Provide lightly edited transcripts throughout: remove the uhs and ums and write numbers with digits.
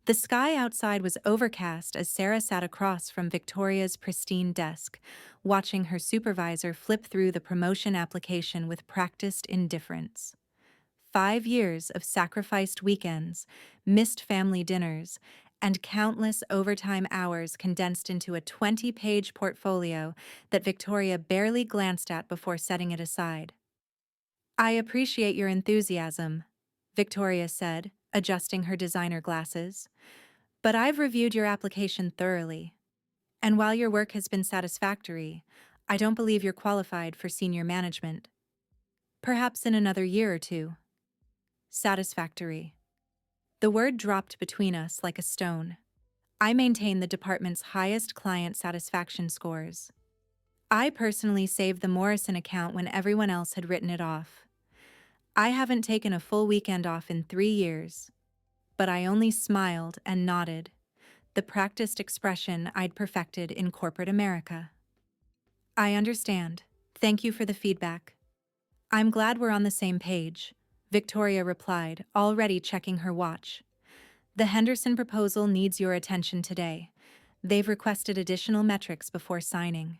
The sky outside was overcast as Sarah sat across from Victoria's pristine desk, watching her supervisor flip through the promotion application with practiced indifference. 5 years of sacrificed weekends, missed family dinners, and countless overtime hours condensed into a 20-page portfolio that Victoria barely glanced at before setting it aside. "I appreciate your enthusiasm," Victoria said, adjusting her designer glasses. "But I've reviewed your application thoroughly. And while your work has been satisfactory, I don't believe you're qualified for senior management. Perhaps in another year or two." Satisfactory. The word dropped between us like a stone. I maintain the department's highest client satisfaction scores. I personally saved the Morrison account when everyone else had written it off. I haven't taken a full weekend off in 3 years. But I only smiled and nodded, the practiced expression I'd perfected in corporate America. "I understand. Thank you for the feedback. I'm glad we're on the same page," Victoria replied, already checking her watch. "The Henderson proposal needs your attention today. They've requested additional metrics before signing."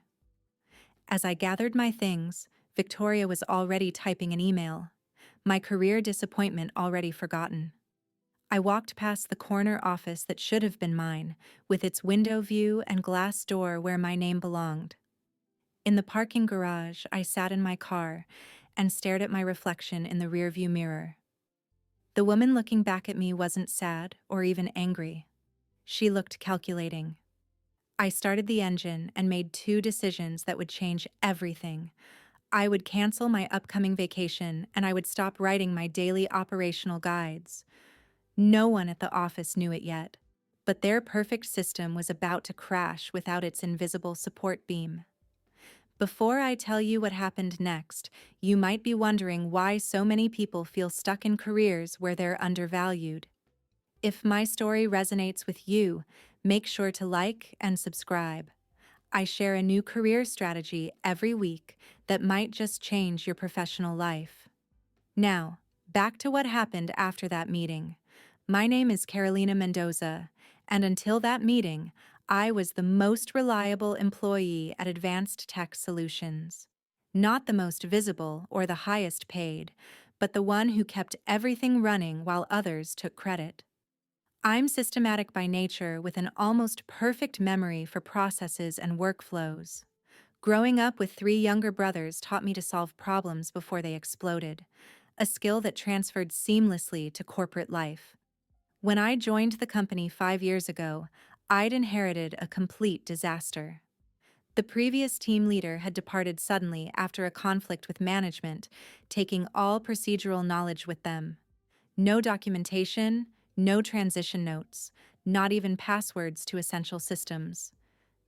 As I gathered my things, Victoria was already typing an email, my career disappointment already forgotten. I walked past the corner office that should have been mine, with its window view and glass door where my name belonged. In the parking garage, I sat in my car and stared at my reflection in the rearview mirror. The woman looking back at me wasn't sad or even angry. She looked calculating. I started the engine and made two decisions that would change everything. I would cancel my upcoming vacation and I would stop writing my daily operational guides. No one at the office knew it yet, but their perfect system was about to crash without its invisible support beam. Before I tell you what happened next, you might be wondering why so many people feel stuck in careers where they're undervalued. If my story resonates with you, make sure to like and subscribe. I share a new career strategy every week that might just change your professional life. Now, back to what happened after that meeting. My name is Carolina Mendoza, and until that meeting, I was the most reliable employee at Advanced Tech Solutions. Not the most visible or the highest paid, but the one who kept everything running while others took credit. I'm systematic by nature with an almost perfect memory for processes and workflows. Growing up with three younger brothers taught me to solve problems before they exploded, a skill that transferred seamlessly to corporate life. When I joined the company 5 years ago, I'd inherited a complete disaster. The previous team leader had departed suddenly after a conflict with management, taking all procedural knowledge with them. No documentation, no transition notes, not even passwords to essential systems.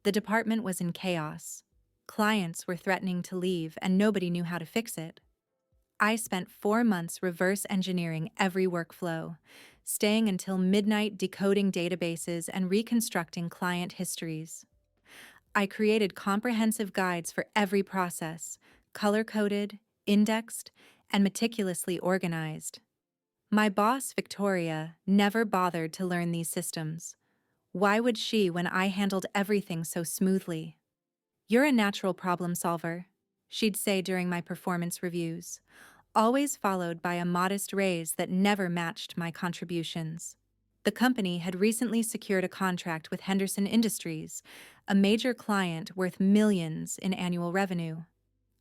The department was in chaos. Clients were threatening to leave, and nobody knew how to fix it. I spent 4 months reverse engineering every workflow, staying until midnight decoding databases and reconstructing client histories. I created comprehensive guides for every process, color-coded, indexed, and meticulously organized. My boss, Victoria, never bothered to learn these systems. Why would she when I handled everything so smoothly? "You're a natural problem solver," she'd say during my performance reviews, always followed by a modest raise that never matched my contributions. The company had recently secured a contract with Henderson Industries, a major client worth millions in annual revenue.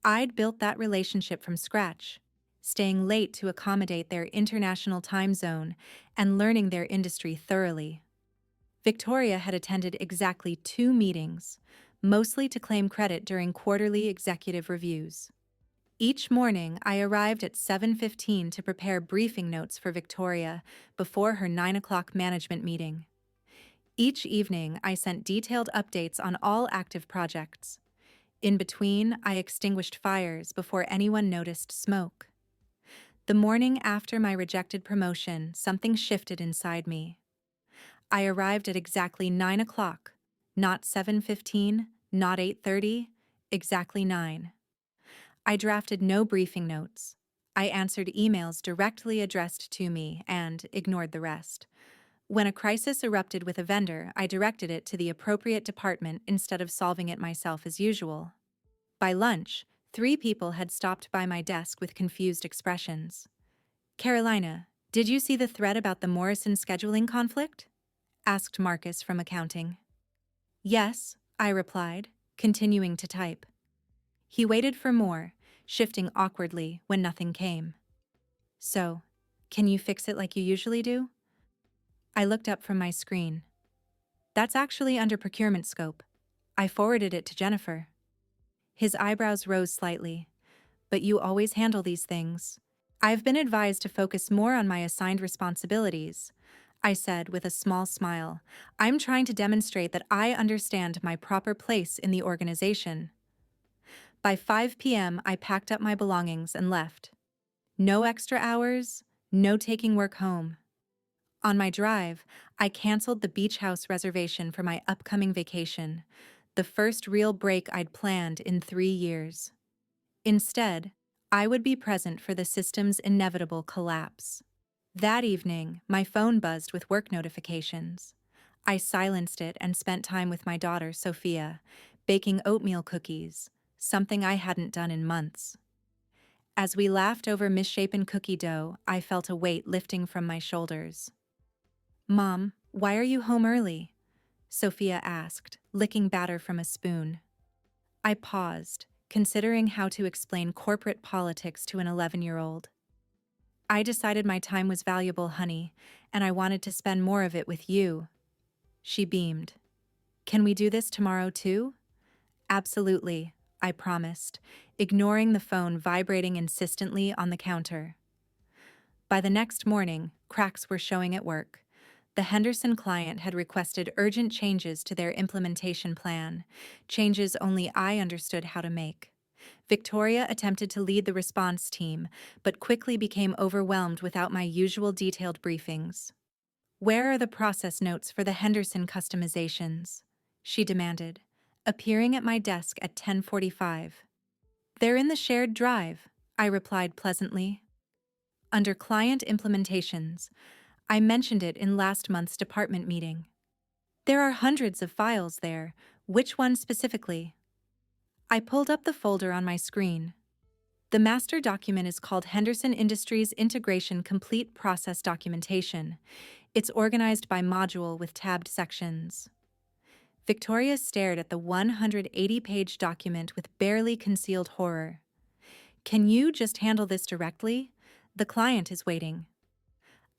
I'd built that relationship from scratch, staying late to accommodate their international time zone and learning their industry thoroughly. Victoria had attended exactly 2 meetings, mostly to claim credit during quarterly executive reviews. Each morning, I arrived at 7:15 to prepare briefing notes for Victoria before her 9 o'clock management meeting. Each evening, I sent detailed updates on all active projects. In between, I extinguished fires before anyone noticed smoke. The morning after my rejected promotion, something shifted inside me. I arrived at exactly 9 o'clock, not 7:15, not 8:30, exactly 9. I drafted no briefing notes. I answered emails directly addressed to me and ignored the rest. When a crisis erupted with a vendor, I directed it to the appropriate department instead of solving it myself as usual. By lunch, 3 people had stopped by my desk with confused expressions. "Carolina, did you see the thread about the Morrison scheduling conflict?" asked Marcus from accounting. "Yes," I replied, continuing to type. He waited for more, shifting awkwardly when nothing came. "So, can you fix it like you usually do?" I looked up from my screen. "That's actually under procurement scope. I forwarded it to Jennifer." His eyebrows rose slightly. "But you always handle these things." "I've been advised to focus more on my assigned responsibilities," I said with a small smile. "I'm trying to demonstrate that I understand my proper place in the organization." By 5 p.m., I packed up my belongings and left. No extra hours, no taking work home. On my drive, I canceled the beach house reservation for my upcoming vacation, the first real break I'd planned in 3 years. Instead, I would be present for the system's inevitable collapse. That evening, my phone buzzed with work notifications. I silenced it and spent time with my daughter, Sophia, baking oatmeal cookies, something I hadn't done in months. As we laughed over misshapen cookie dough, I felt a weight lifting from my shoulders. "Mom, why are you home early?" Sophia asked, licking batter from a spoon. I paused, considering how to explain corporate politics to an 11-year-old. "I decided my time was valuable, honey, and I wanted to spend more of it with you." She beamed. "Can we do this tomorrow too?" "Absolutely," I promised, ignoring the phone vibrating insistently on the counter. By the next morning, cracks were showing at work. The Henderson client had requested urgent changes to their implementation plan, changes only I understood how to make. Victoria attempted to lead the response team, but quickly became overwhelmed without my usual detailed briefings. "Where are the process notes for the Henderson customizations?" she demanded, appearing at my desk at 10:45. "They're in the shared drive," I replied pleasantly. Under client implementations, I mentioned it in last month's department meeting. "There are hundreds of files there. Which one specifically?" I pulled up the folder on my screen. The master document is called Henderson Industries Integration Complete Process Documentation. It's organized by module with tabbed sections. Victoria stared at the 180-page document with barely concealed horror. "Can you just handle this directly? The client is waiting."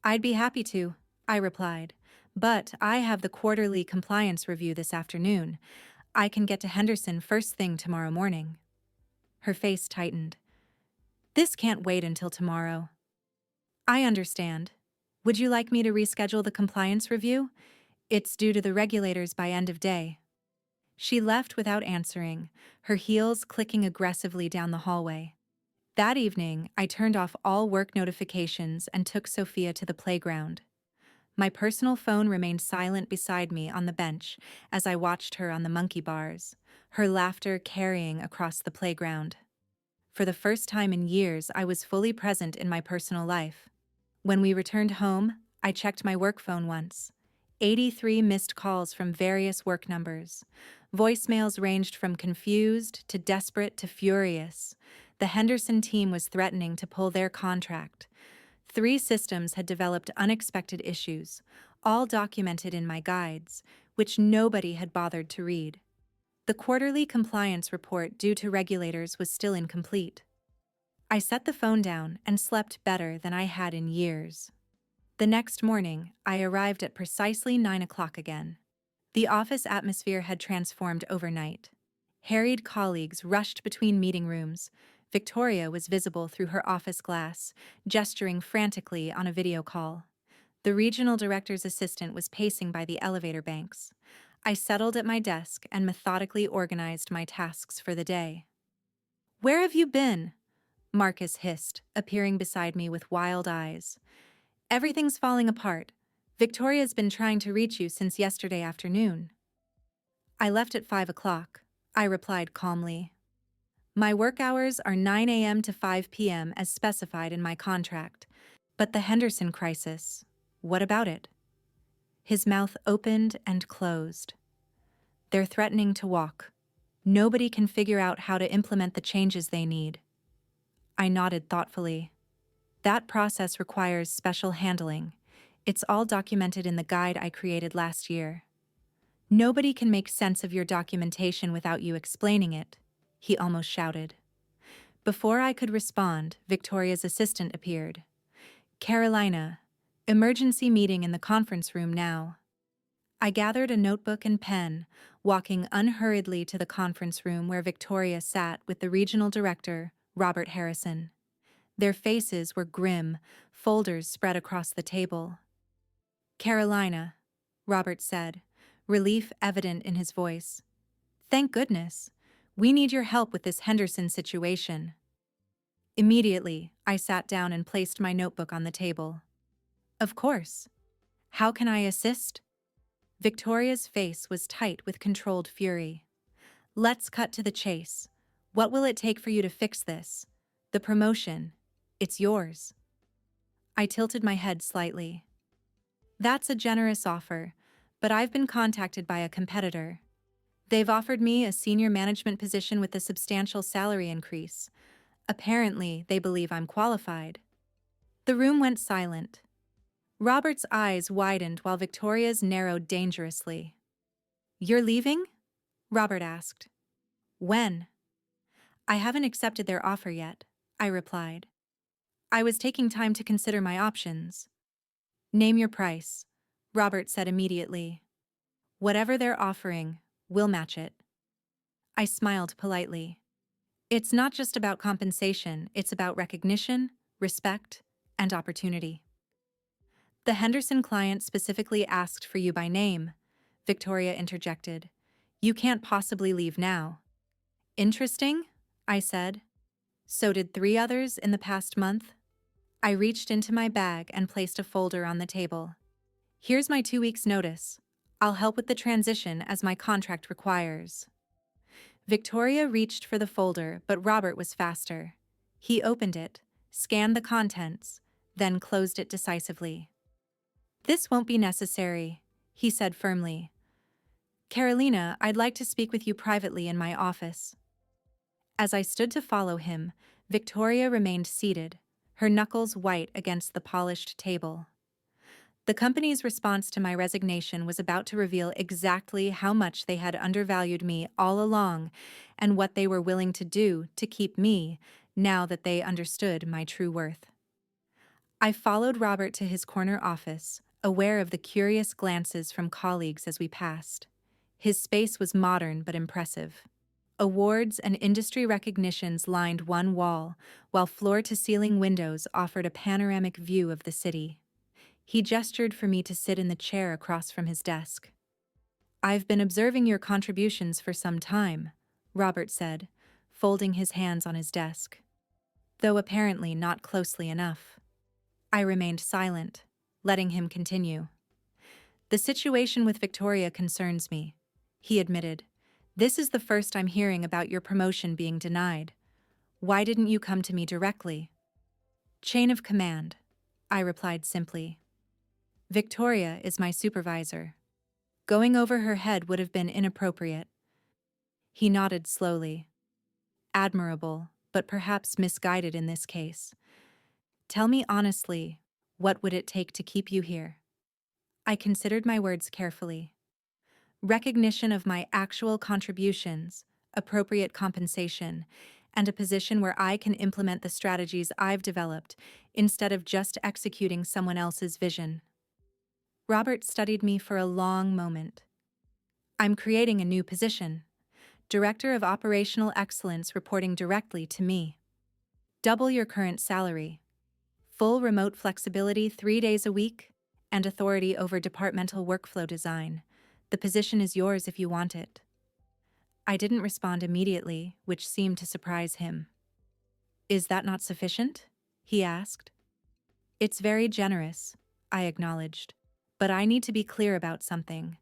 "I'd be happy to," I replied, "but I have the quarterly compliance review this afternoon. I can get to Henderson first thing tomorrow morning." Her face tightened. "This can't wait until tomorrow." "I understand. Would you like me to reschedule the compliance review? It's due to the regulators by end of day." She left without answering, her heels clicking aggressively down the hallway. That evening, I turned off all work notifications and took Sophia to the playground. My personal phone remained silent beside me on the bench as I watched her on the monkey bars, her laughter carrying across the playground. For the first time in years, I was fully present in my personal life. When we returned home, I checked my work phone once. 83 missed calls from various work numbers. Voicemails ranged from confused to desperate to furious. The Henderson team was threatening to pull their contract. 3 systems had developed unexpected issues, all documented in my guides, which nobody had bothered to read. The quarterly compliance report due to regulators was still incomplete. I set the phone down and slept better than I had in years. The next morning, I arrived at precisely 9 o'clock again. The office atmosphere had transformed overnight. Harried colleagues rushed between meeting rooms. Victoria was visible through her office glass, gesturing frantically on a video call. The regional director's assistant was pacing by the elevator banks. I settled at my desk and methodically organized my tasks for the day. "Where have you been?" Marcus hissed, appearing beside me with wild eyes. "Everything's falling apart. Victoria's been trying to reach you since yesterday afternoon." "I left at 5 o'clock, I replied calmly. "My work hours are 9 a.m. to 5 p.m. as specified in my contract. But the Henderson crisis, what about it?" His mouth opened and closed. They're threatening to walk. Nobody can figure out how to implement the changes they need. I nodded thoughtfully. That process requires special handling. It's all documented in the guide I created last year. Nobody can make sense of your documentation without you explaining it, he almost shouted. Before I could respond, Victoria's assistant appeared. Carolina, emergency meeting in the conference room now. I gathered a notebook and pen, walking unhurriedly to the conference room where Victoria sat with the regional director, Robert Harrison. Their faces were grim, folders spread across the table. Carolina, Robert said, relief evident in his voice. Thank goodness. We need your help with this Henderson situation. Immediately, I sat down and placed my notebook on the table. Of course. How can I assist? Victoria's face was tight with controlled fury. Let's cut to the chase. What will it take for you to fix this? The promotion. It's yours. I tilted my head slightly. That's a generous offer, but I've been contacted by a competitor. They've offered me a senior management position with a substantial salary increase. Apparently, they believe I'm qualified. The room went silent. Robert's eyes widened while Victoria's narrowed dangerously. You're leaving? Robert asked. When? I haven't accepted their offer yet, I replied. I was taking time to consider my options. Name your price, Robert said immediately. Whatever they're offering, we'll match it. I smiled politely. It's not just about compensation, it's about recognition, respect, and opportunity. The Henderson client specifically asked for you by name, Victoria interjected. You can't possibly leave now. Interesting, I said. So did 3 others in the past month? I reached into my bag and placed a folder on the table. Here's my 2 weeks' notice. I'll help with the transition as my contract requires. Victoria reached for the folder, but Robert was faster. He opened it, scanned the contents, then closed it decisively. This won't be necessary, he said firmly. Carolina, I'd like to speak with you privately in my office. As I stood to follow him, Victoria remained seated, her knuckles white against the polished table. The company's response to my resignation was about to reveal exactly how much they had undervalued me all along and what they were willing to do to keep me now that they understood my true worth. I followed Robert to his corner office, aware of the curious glances from colleagues as we passed. His space was modern but impressive. Awards and industry recognitions lined one wall, while floor-to-ceiling windows offered a panoramic view of the city. He gestured for me to sit in the chair across from his desk. I've been observing your contributions for some time, Robert said, folding his hands on his desk. Though apparently not closely enough. I remained silent, letting him continue. The situation with Victoria concerns me, he admitted. This is the first I'm hearing about your promotion being denied. Why didn't you come to me directly? Chain of command, I replied simply. Victoria is my supervisor. Going over her head would have been inappropriate. He nodded slowly. Admirable, but perhaps misguided in this case. Tell me honestly, what would it take to keep you here? I considered my words carefully. Recognition of my actual contributions, appropriate compensation, and a position where I can implement the strategies I've developed instead of just executing someone else's vision. Robert studied me for a long moment. I'm creating a new position. Director of Operational Excellence reporting directly to me. Double your current salary. Full remote flexibility 3 days a week, and authority over departmental workflow design. The position is yours if you want it. I didn't respond immediately, which seemed to surprise him. Is that not sufficient? He asked. It's very generous, I acknowledged. But I need to be clear about something.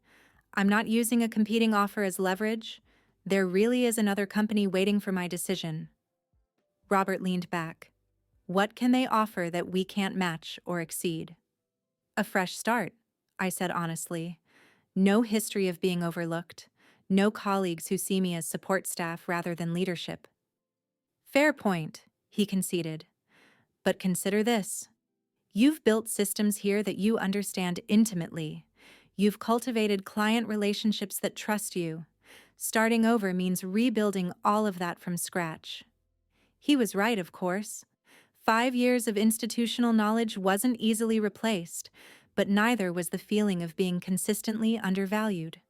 I'm not using a competing offer as leverage. There really is another company waiting for my decision. Robert leaned back. What can they offer that we can't match or exceed? A fresh start, I said honestly. No history of being overlooked. No colleagues who see me as support staff rather than leadership. Fair point, he conceded. But consider this. You've built systems here that you understand intimately. You've cultivated client relationships that trust you. Starting over means rebuilding all of that from scratch. He was right, of course. 5 years of institutional knowledge wasn't easily replaced, but neither was the feeling of being consistently undervalued.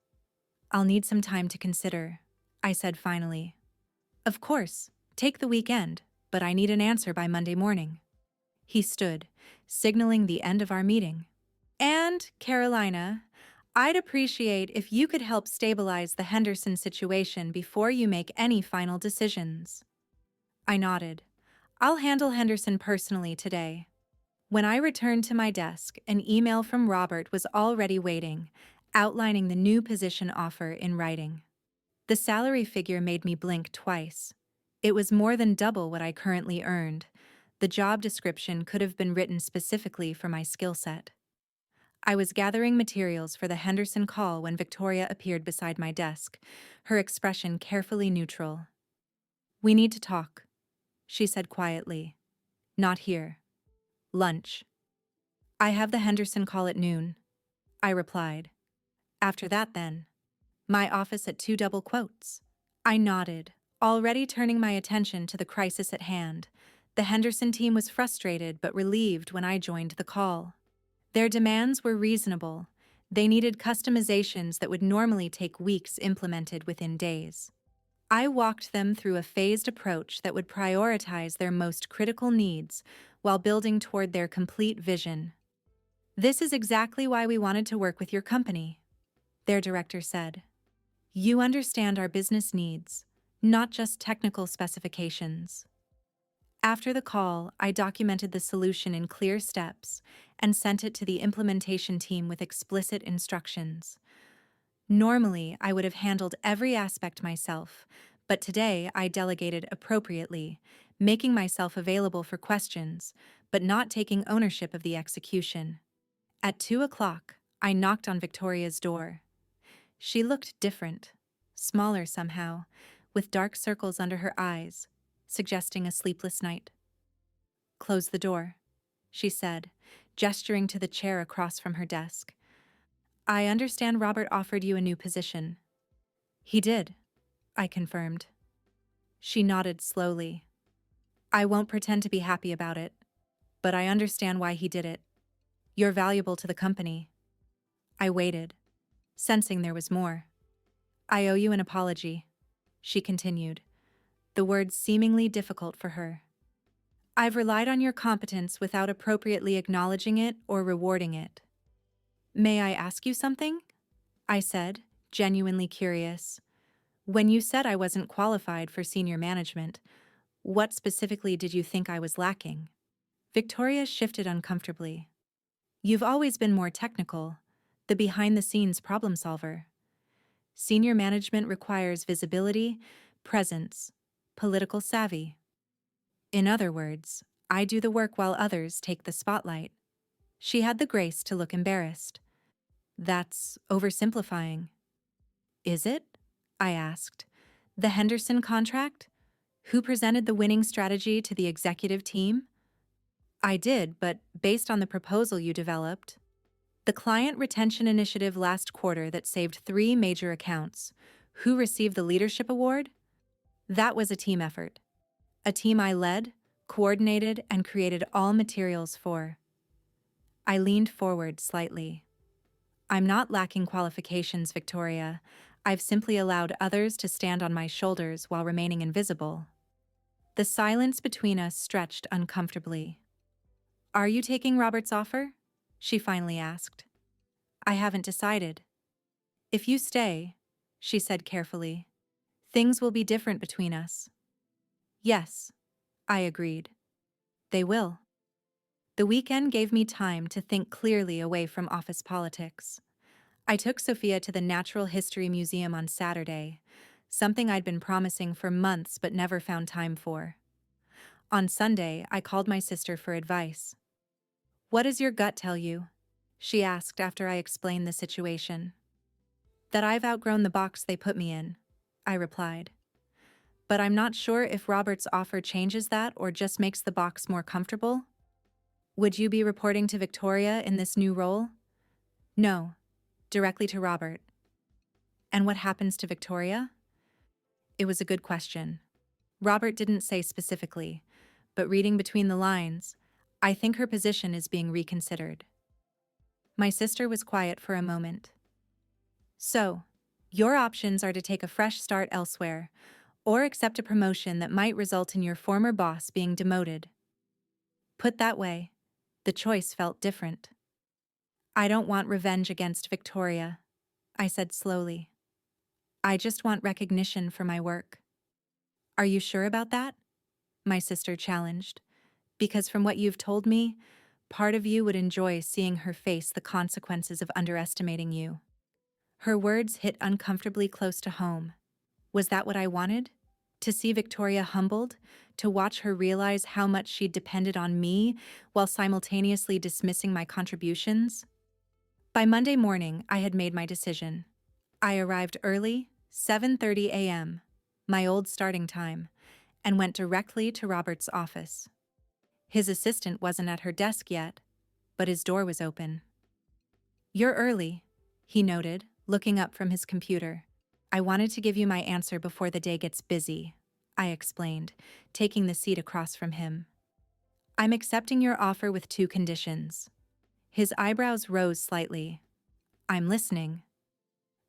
I'll need some time to consider, I said finally. Of course, take the weekend, but I need an answer by Monday morning. He stood, signaling the end of our meeting. And, Carolina, I'd appreciate if you could help stabilize the Henderson situation before you make any final decisions. I nodded. I'll handle Henderson personally today. When I returned to my desk, an email from Robert was already waiting, outlining the new position offer in writing. The salary figure made me blink twice. It was more than double what I currently earned. The job description could have been written specifically for my skill set. I was gathering materials for the Henderson call when Victoria appeared beside my desk, her expression carefully neutral. We need to talk, she said quietly. Not here. Lunch. I have the Henderson call at noon, I replied. After that, then. My office at 2 double quotes. I nodded, already turning my attention to the crisis at hand. The Henderson team was frustrated but relieved when I joined the call. Their demands were reasonable. They needed customizations that would normally take weeks implemented within days. I walked them through a phased approach that would prioritize their most critical needs while building toward their complete vision. This is exactly why we wanted to work with your company, their director said. You understand our business needs, not just technical specifications. After the call, I documented the solution in clear steps and sent it to the implementation team with explicit instructions. Normally, I would have handled every aspect myself, but today I delegated appropriately, making myself available for questions, but not taking ownership of the execution. At 2 o'clock, I knocked on Victoria's door. She looked different, smaller somehow, with dark circles under her eyes, suggesting a sleepless night. Close the door, she said, gesturing to the chair across from her desk. I understand Robert offered you a new position. He did, I confirmed. She nodded slowly. I won't pretend to be happy about it, but I understand why he did it. You're valuable to the company. I waited, sensing there was more. I owe you an apology, she continued, the words seemingly difficult for her. I've relied on your competence without appropriately acknowledging it or rewarding it. May I ask you something? I said, genuinely curious. When you said I wasn't qualified for senior management, what specifically did you think I was lacking? Victoria shifted uncomfortably. You've always been more technical, the behind-the-scenes problem solver. Senior management requires visibility, presence, political savvy. In other words, I do the work while others take the spotlight. She had the grace to look embarrassed. That's oversimplifying. Is it? I asked. The Henderson contract? Who presented the winning strategy to the executive team? I did, but based on the proposal you developed. The client retention initiative last quarter that saved 3 major accounts. Who received the leadership award? That was a team effort. A team I led, coordinated, and created all materials for. I leaned forward slightly. I'm not lacking qualifications, Victoria. I've simply allowed others to stand on my shoulders while remaining invisible. The silence between us stretched uncomfortably. Are you taking Robert's offer? She finally asked. I haven't decided. If you stay, she said carefully, things will be different between us. Yes, I agreed. They will. The weekend gave me time to think clearly away from office politics. I took Sophia to the Natural History Museum on Saturday, something I'd been promising for months but never found time for. On Sunday, I called my sister for advice. What does your gut tell you? she asked after I explained the situation. That I've outgrown the box they put me in, I replied. But I'm not sure if Robert's offer changes that or just makes the box more comfortable. Would you be reporting to Victoria in this new role? No, directly to Robert. And what happens to Victoria? It was a good question. Robert didn't say specifically, but reading between the lines, I think her position is being reconsidered. My sister was quiet for a moment. So, your options are to take a fresh start elsewhere, or accept a promotion that might result in your former boss being demoted. Put that way, the choice felt different. I don't want revenge against Victoria, I said slowly. I just want recognition for my work. Are you sure about that? My sister challenged. Because from what you've told me, part of you would enjoy seeing her face the consequences of underestimating you. Her words hit uncomfortably close to home. Was that what I wanted? To see Victoria humbled? To watch her realize how much she'd depended on me while simultaneously dismissing my contributions? By Monday morning, I had made my decision. I arrived early, 7:30 a.m., my old starting time, and went directly to Robert's office. His assistant wasn't at her desk yet, but his door was open. You're early, he noted, looking up from his computer. I wanted to give you my answer before the day gets busy, I explained, taking the seat across from him. I'm accepting your offer with two conditions. His eyebrows rose slightly. I'm listening.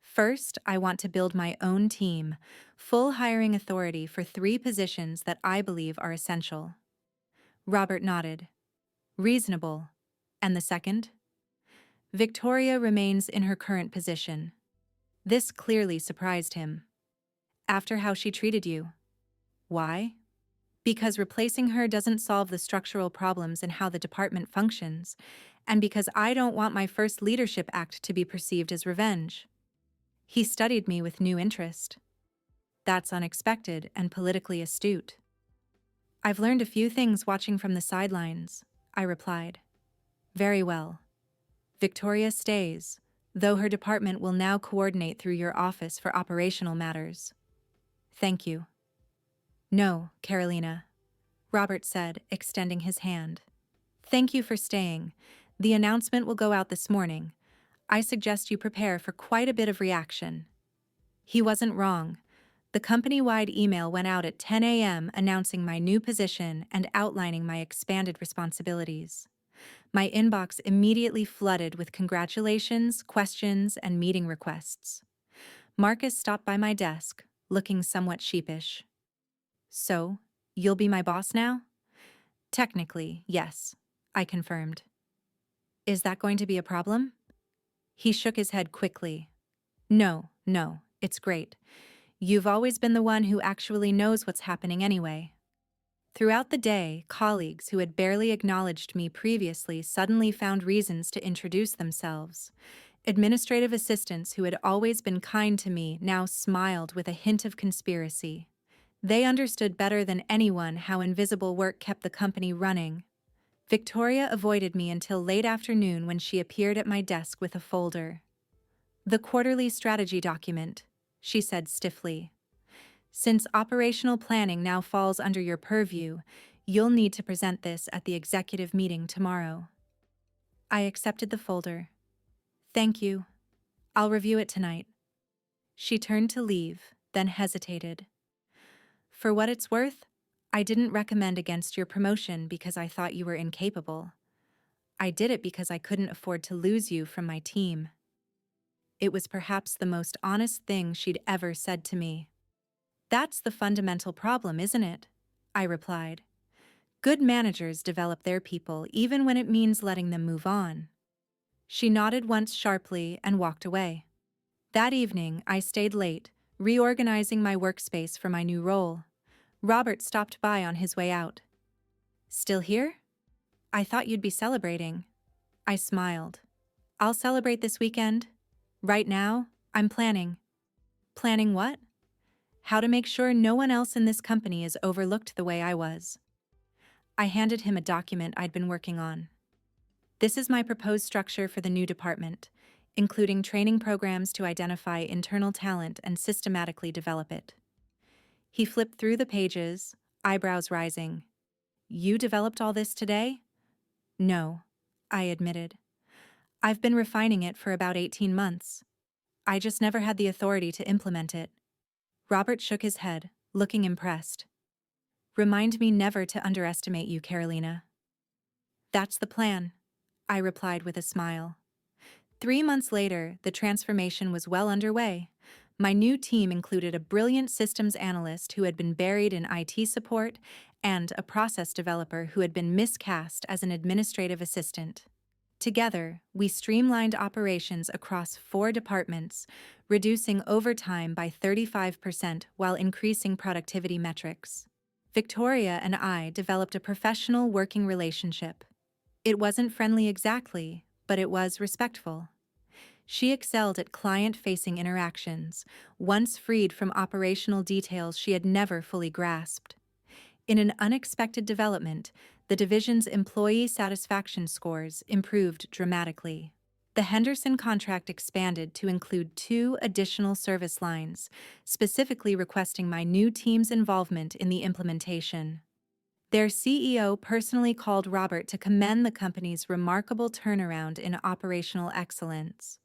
First, I want to build my own team, full hiring authority for 3 positions that I believe are essential. Robert nodded. Reasonable. And the second? Victoria remains in her current position. This clearly surprised him. After how she treated you. Why? Because replacing her doesn't solve the structural problems in how the department functions, and because I don't want my first leadership act to be perceived as revenge. He studied me with new interest. That's unexpected and politically astute. I've learned a few things watching from the sidelines, I replied. Very well. Victoria stays, though her department will now coordinate through your office for operational matters. Thank you. No, Carolina, Robert said, extending his hand. Thank you for staying. The announcement will go out this morning. I suggest you prepare for quite a bit of reaction. He wasn't wrong. The company-wide email went out at 10 a.m. announcing my new position and outlining my expanded responsibilities. My inbox immediately flooded with congratulations, questions, and meeting requests. Marcus stopped by my desk, looking somewhat sheepish. So, you'll be my boss now? Technically, yes, I confirmed. Is that going to be a problem? He shook his head quickly. No, it's great. You've always been the one who actually knows what's happening anyway. Throughout the day, colleagues who had barely acknowledged me previously suddenly found reasons to introduce themselves. Administrative assistants who had always been kind to me now smiled with a hint of conspiracy. They understood better than anyone how invisible work kept the company running. Victoria avoided me until late afternoon when she appeared at my desk with a folder. The quarterly strategy document, she said stiffly. Since operational planning now falls under your purview, you'll need to present this at the executive meeting tomorrow. I accepted the folder. Thank you. I'll review it tonight. She turned to leave, then hesitated. For what it's worth, I didn't recommend against your promotion because I thought you were incapable. I did it because I couldn't afford to lose you from my team. It was perhaps the most honest thing she'd ever said to me. That's the fundamental problem, isn't it? I replied. Good managers develop their people even when it means letting them move on. She nodded once sharply and walked away. That evening, I stayed late, reorganizing my workspace for my new role. Robert stopped by on his way out. Still here? I thought you'd be celebrating. I smiled. I'll celebrate this weekend. Right now, I'm planning. Planning what? How to make sure no one else in this company is overlooked the way I was. I handed him a document I'd been working on. This is my proposed structure for the new department, including training programs to identify internal talent and systematically develop it. He flipped through the pages, eyebrows rising. You developed all this today? No, I admitted. I've been refining it for about 18 months. I just never had the authority to implement it. Robert shook his head, looking impressed. Remind me never to underestimate you, Carolina. That's the plan, I replied with a smile. 3 months later, the transformation was well underway. My new team included a brilliant systems analyst who had been buried in IT support and a process developer who had been miscast as an administrative assistant. Together, we streamlined operations across 4 departments, reducing overtime by 35% while increasing productivity metrics. Victoria and I developed a professional working relationship. It wasn't friendly exactly, but it was respectful. She excelled at client-facing interactions, once freed from operational details she had never fully grasped. In an unexpected development, the division's employee satisfaction scores improved dramatically. The Henderson contract expanded to include 2 additional service lines, specifically requesting my new team's involvement in the implementation. Their CEO personally called Robert to commend the company's remarkable turnaround in operational excellence.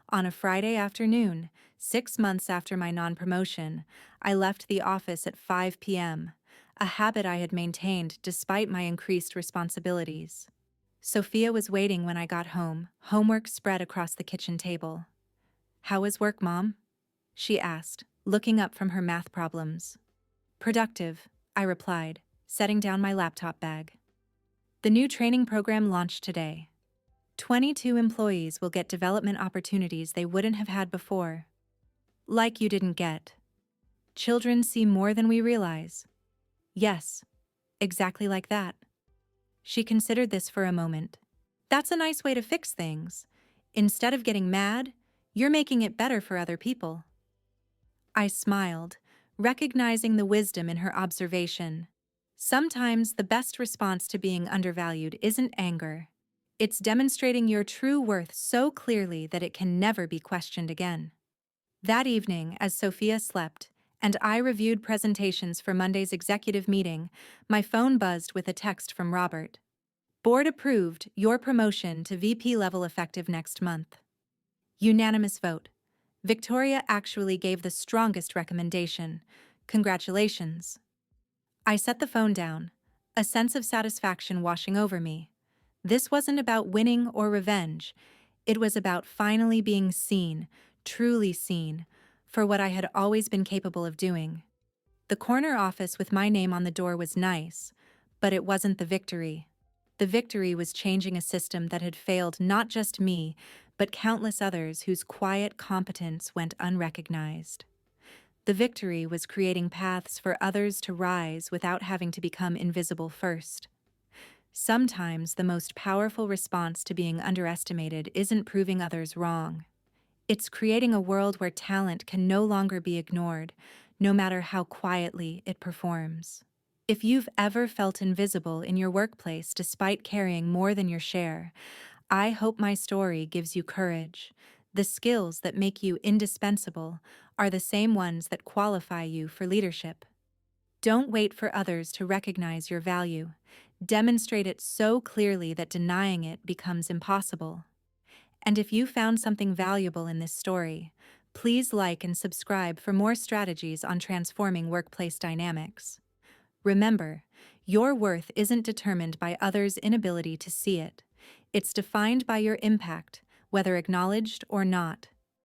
On a Friday afternoon, 6 months after my non-promotion, I left the office at 5 p.m., a habit I had maintained despite my increased responsibilities. Sophia was waiting when I got home, homework spread across the kitchen table. "How was work, Mom?" she asked, looking up from her math problems. "Productive," I replied, setting down my laptop bag. The new training program launched today. 22 employees will get development opportunities they wouldn't have had before. Like you didn't get. Children see more than we realize. Yes, exactly like that. She considered this for a moment. That's a nice way to fix things. Instead of getting mad, you're making it better for other people. I smiled, recognizing the wisdom in her observation. Sometimes the best response to being undervalued isn't anger. It's demonstrating your true worth so clearly that it can never be questioned again. That evening, as Sophia slept, and I reviewed presentations for Monday's executive meeting, my phone buzzed with a text from Robert. "Board approved, your promotion to VP level effective next month." Unanimous vote. Victoria actually gave the strongest recommendation. Congratulations. I set the phone down, a sense of satisfaction washing over me. This wasn't about winning or revenge. It was about finally being seen, truly seen, for what I had always been capable of doing. The corner office with my name on the door was nice, but it wasn't the victory. The victory was changing a system that had failed not just me, but countless others whose quiet competence went unrecognized. The victory was creating paths for others to rise without having to become invisible first. Sometimes the most powerful response to being underestimated isn't proving others wrong. It's creating a world where talent can no longer be ignored, no matter how quietly it performs. If you've ever felt invisible in your workplace despite carrying more than your share, I hope my story gives you courage. The skills that make you indispensable are the same ones that qualify you for leadership. Don't wait for others to recognize your value. Demonstrate it so clearly that denying it becomes impossible. And if you found something valuable in this story, please like and subscribe for more strategies on transforming workplace dynamics. Remember, your worth isn't determined by others' inability to see it. It's defined by your impact, whether acknowledged or not.